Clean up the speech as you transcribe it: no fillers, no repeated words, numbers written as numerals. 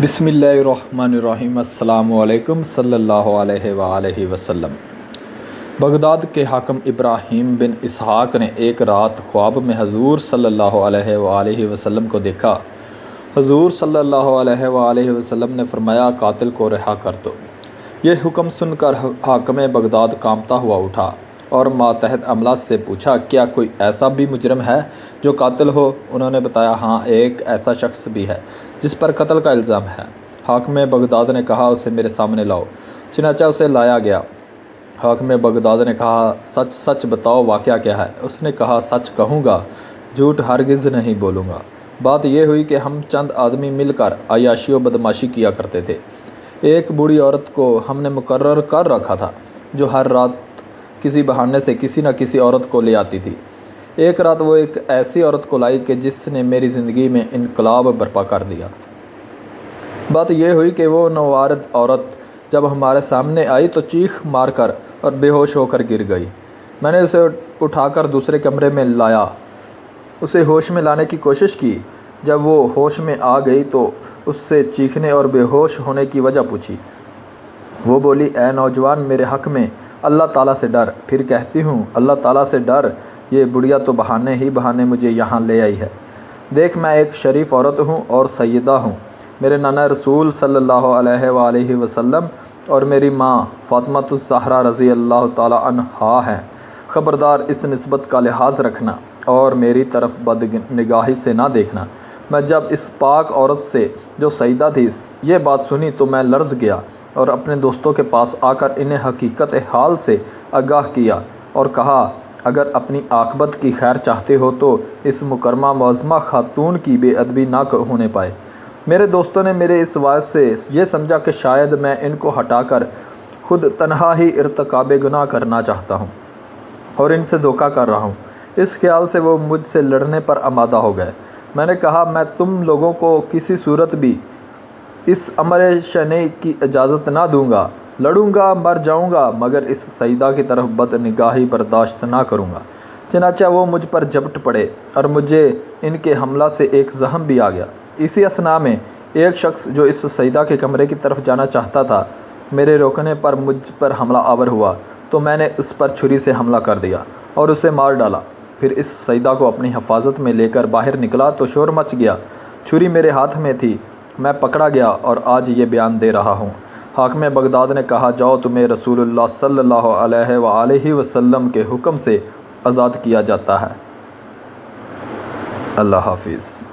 بسم اللہ الرحمن الرحیم۔ السلام علیکم صلی اللہ علیہ وآلہ وسلم۔ بغداد کے حاکم ابراہیم بن اسحاق نے ایک رات خواب میں حضور صلی اللہ علیہ وآلہ وسلم کو دیکھا۔ حضور صلی اللہ علیہ وآلہ وسلم نے فرمایا، قاتل کو رہا کر دو۔ یہ حکم سن کر حاکم بغداد کانپتا ہوا اٹھا اور ماتحت عملہ سے پوچھا، کیا کوئی ایسا بھی مجرم ہے جو قاتل ہو؟ انہوں نے بتایا، ہاں، ایک ایسا شخص بھی ہے جس پر قتل کا الزام ہے۔ حاکم بغداد نے کہا، اسے میرے سامنے لاؤ۔ چنانچہ اسے لایا گیا۔ حاکم بغداد نے کہا، سچ سچ بتاؤ، واقعہ کیا ہے؟ اس نے کہا، سچ کہوں گا، جھوٹ ہرگز نہیں بولوں گا۔ بات یہ ہوئی کہ ہم چند آدمی مل کر عیاشی و بدماشی کیا کرتے تھے۔ ایک بوڑھی عورت کو ہم نے مقرر کر رکھا تھا جو ہر رات کسی بہانے سے کسی نہ کسی عورت کو لے آتی تھی۔ ایک رات وہ ایک ایسی عورت کو لائی کہ جس نے میری زندگی میں انقلاب برپا کر دیا۔ بات یہ ہوئی کہ وہ نوارد عورت جب ہمارے سامنے آئی تو چیخ مار کر اور بے ہوش ہو کر گر گئی۔ میں نے اسے اٹھا کر دوسرے کمرے میں لایا، اسے ہوش میں لانے کی کوشش کی۔ جب وہ ہوش میں آ گئی تو اس سے چیخنے اور بے ہوش ہونے کی وجہ پوچھی۔ وہ بولی، اے نوجوان، میرے حق میں اللہ تعالیٰ سے ڈر۔ پھر کہتی ہوں، اللہ تعالیٰ سے ڈر، یہ بڑھیا تو بہانے ہی بہانے مجھے یہاں لے آئی ہے۔ دیکھ، میں ایک شریف عورت ہوں اور سیدہ ہوں۔ میرے نانا رسول صلی اللہ علیہ وآلہ وسلم اور میری ماں فاطمۃ الزہرا رضی اللہ تعالیٰ عنہا ہیں۔ خبردار، اس نسبت کا لحاظ رکھنا اور میری طرف بدنگاہی سے نہ دیکھنا۔ میں جب اس پاک عورت سے جو سیدہ تھی یہ بات سنی تو میں لرز گیا اور اپنے دوستوں کے پاس آ کر انہیں حقیقت حال سے آگاہ کیا اور کہا، اگر اپنی عاقبت کی خیر چاہتے ہو تو اس مکرمہ معظمہ خاتون کی بے ادبی نہ ہونے پائے۔ میرے دوستوں نے میرے اس وعظ سے یہ سمجھا کہ شاید میں ان کو ہٹا کر خود تنہا ہی ارتکاب گناہ کرنا چاہتا ہوں اور ان سے دھوکہ کر رہا ہوں۔ اس خیال سے وہ مجھ سے لڑنے پر آمادہ ہو گئے۔ میں نے کہا، میں تم لوگوں کو کسی صورت بھی اس امر شنیع کی اجازت نہ دوں گا۔ لڑوں گا، مر جاؤں گا، مگر اس سیدہ کی طرف بد نگاہی برداشت نہ کروں گا۔ چنانچہ وہ مجھ پر جھپٹ پڑے اور مجھے ان کے حملہ سے ایک زخم بھی آ گیا۔ اسی اثناء میں ایک شخص جو اس سیدہ کے کمرے کی طرف جانا چاہتا تھا، میرے روکنے پر مجھ پر حملہ آور ہوا تو میں نے اس پر چھری سے حملہ کر دیا اور اسے مار ڈالا۔ پھر اس سیدہ کو اپنی حفاظت میں لے کر باہر نکلا تو شور مچ گیا۔ چھری میرے ہاتھ میں تھی، میں پکڑا گیا اور آج یہ بیان دے رہا ہوں۔ حاکم بغداد نے کہا، جاؤ، تمہیں رسول اللہ صلی اللہ علیہ وآلہ وسلم کے حکم سے آزاد کیا جاتا ہے۔ اللہ حافظ۔